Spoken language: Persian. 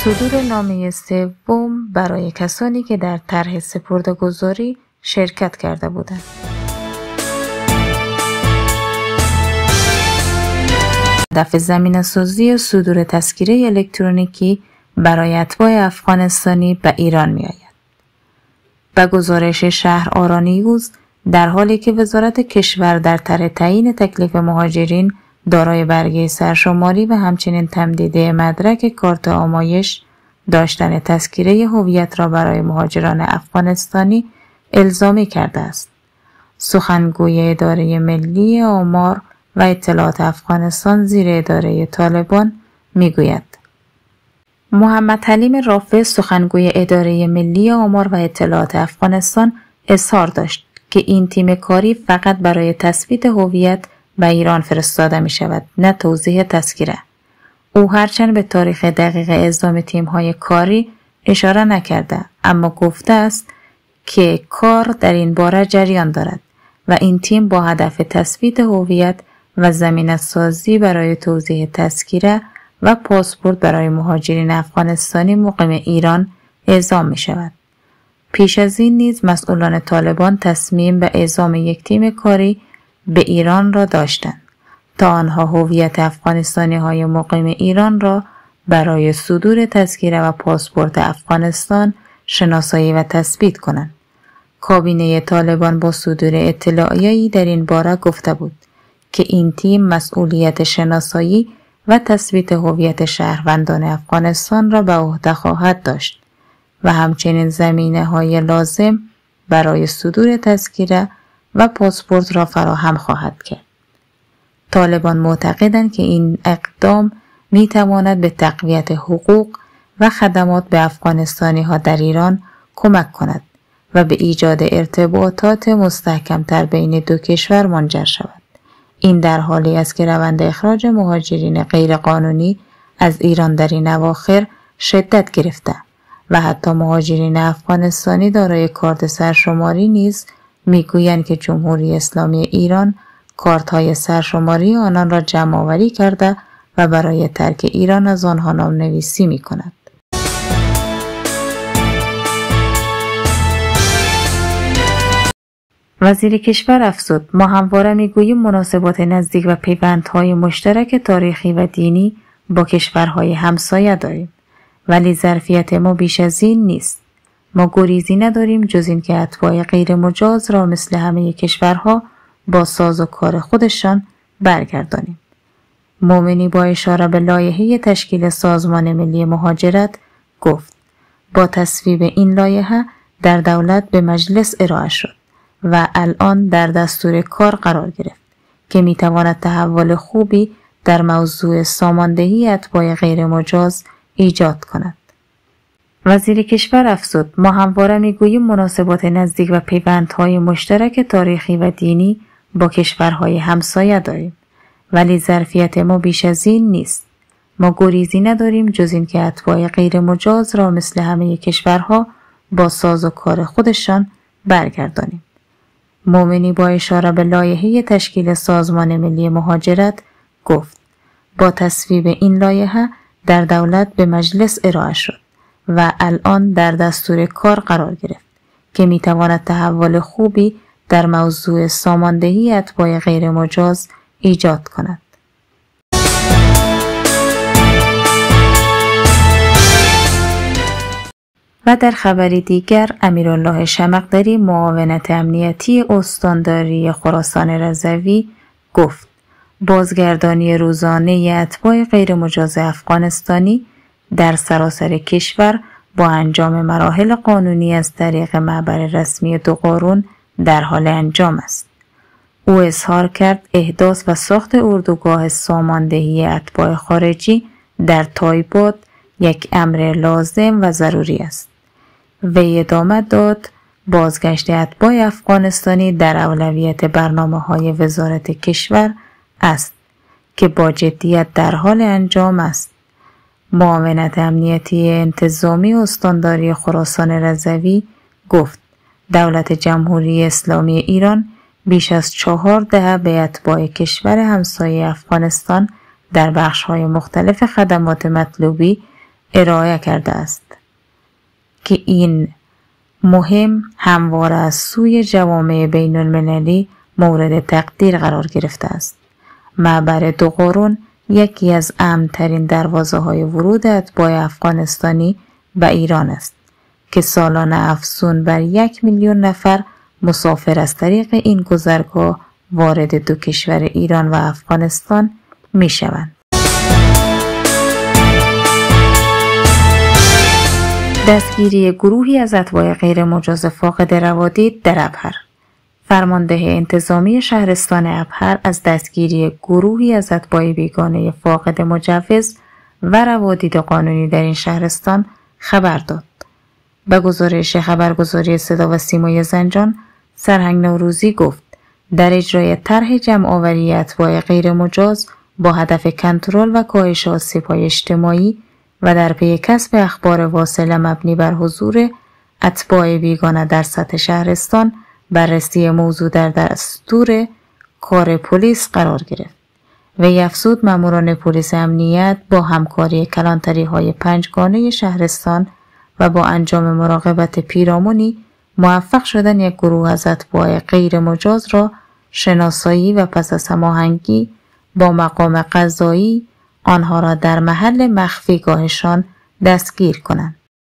صدور نامه سوم برای کسانی که در طرح سپرده‌گذاری شرکت کرده بودند. هدف زمینه‌سازی صدور تذکره الکترونیکی برای اتباع افغانستانی به ایران می‌آید. به گزارش شهر آرانیوز، در حالی که وزارت کشور در طرح تعیین تکلیف مهاجرین دارای برگه سرشماری و همچنین تمدیده مدرک کارت آمایش داشتن تذکره هویت را برای مهاجران افغانستانی الزامی کرده است. سخنگوی اداره ملی آمار و اطلاعات افغانستان زیر اداره طالبان میگوید: محمد حلیم رافع، سخنگوی اداره ملی آمار و اطلاعات افغانستان، اظهار داشت که این تیم کاری فقط برای تثبیت هویت به ایران فرستاده می شود، نه توضیح تذکره. او هرچند به تاریخ دقیق اعزام تیم‌های کاری اشاره نکرده، اما گفته است که کار در این باره جریان دارد و این تیم با هدف تثبیت هویت و زمینه‌سازی برای توضیح تذکره و پاسپورت برای مهاجرین افغانستانی مقیم ایران اعزام می شود. پیش از این نیز مسئولان طالبان تصمیم به اعزام یک تیم کاری به ایران را داشتند تا آنها هویت افغانستانی‌های مقیم ایران را برای صدور تذکره و پاسپورت افغانستان شناسایی و تثبیت کنند. کابینه طالبان با صدور اطلاعیه‌ای در این باره گفته بود که این تیم مسئولیت شناسایی و تثبیت هویت شهروندان افغانستان را به عهده خواهد داشت و همچنین زمینه‌های لازم برای صدور تذکره و پاسپورت را فراهم خواهد کرد. طالبان معتقدند که این اقدام می تواند به تقویت حقوق و خدمات به افغانستانی‌ها در ایران کمک کند و به ایجاد ارتباطات مستحکم‌تر بین دو کشور منجر شود. این در حالی است که روند اخراج مهاجرین غیرقانونی از ایران در این اواخر شدت گرفته و حتی مهاجرین افغانستانی دارای کارت سرشماری نیز میگویند که جمهوری اسلامی ایران کارت‌های سرشماری آنان را جمع‌آوری کرده و برای ترک ایران از آنها نام‌نویسی می‌کند. وزیر کشور افزود: ما همواره میگوییم مناسبات نزدیک و پیوندهای مشترک تاریخی و دینی با کشورهای همسایه داریم، ولی ظرفیت ما بیش از این نیست. ما گریزی نداریم جز این که اتباع غیر مجاز را مثل همه کشورها با ساز و کار خودشان برگردانیم. مومنی با اشاره به لایحه تشکیل سازمان ملی مهاجرت گفت: با تصویب این لایحه در دولت به مجلس ارائه شد و الان در دستور کار قرار گرفت که میتواند تحول خوبی در موضوع ساماندهی اتباع غیر مجاز ایجاد کند. وزیر کشور افزود: ما همواره میگوییم مناسبات نزدیک و پیوندهای مشترک تاریخی و دینی با کشورهای همسایه داریم، ولی ظرفیت ما بیش از این نیست. ما گریزی نداریم جز این که اتباع غیر مجاز را مثل همه کشورها با ساز و کار خودشان برگردانیم. مومنی با اشاره به لایحه تشکیل سازمان ملی مهاجرت گفت: با تصویب این لایحه در دولت به مجلس ارائه شد و الان در دستور کار قرار گرفت که میتواند تحول خوبی در موضوع ساماندهی اتباع غیر مجاز ایجاد کند. و در خبری دیگر، امیرالله شمقدری، معاونت امنیتی استانداری خراسان رضوی، گفت: بازگردانی روزانه اتباع غیر مجاز افغانستانی در سراسر کشور با انجام مراحل قانونی از طریق معبر رسمی دوقارون در حال انجام است. او اظهار کرد احداث و ساخت اردوگاه ساماندهی اتباع خارجی در تایباد یک امر لازم و ضروری است. وی ادامه داد: بازگشت اتباع افغانستانی در اولویت برنامه‌های وزارت کشور است که با جدیت در حال انجام است. معاونت امنیتی انتظامی استانداری خراسان رضوی گفت: دولت جمهوری اسلامی ایران بیش از 4 دهه به اتباع کشور همسایه افغانستان در بخش‌های مختلف خدمات مطلوبی ارائه کرده است که این مهم همواره از سوی جوامع بین المللی مورد تقدیر قرار گرفته است. معبر دو قرون یکی از امن‌ترین دروازه‌های ورود اتباع افغانستانی به ایران است که سالانه افزون بر 1 میلیون نفر مسافر از طریق این گذرگاه وارد دو کشور ایران و افغانستان می شوند. دستگیری گروهی از اتباع غیر مجاز فاقد روادید در ابهر. فرمانده انتظامی شهرستان ابهر از دستگیری گروهی از اتباع بیگانه فاقد مجوز و روادید قانونی در این شهرستان خبر داد. به گزارش خبرگزاری صدا و سیمای زنجان، سرهنگ نوروزی گفت در اجرای طرح جمع‌آوری اتباع غیر مجاز با هدف کنترل و کاهش آسیب‌های اجتماعی و در پی کسب اخبار واصله مبنی بر حضور اتباع بیگانه در سطح شهرستان، بررسی موضوع در دستور کار پلیس قرار گرفت. وی افزود ماموران پلیس امنیت با همکاری کلانتری‌های پنجگانه شهرستان و با انجام مراقبت پیرامونی موفق شدن یک گروه از اتباع غیر مجاز را شناسایی و پس از هماهنگی با مقام قضایی آنها را در محل مخفیگاهشان دستگیر کنند.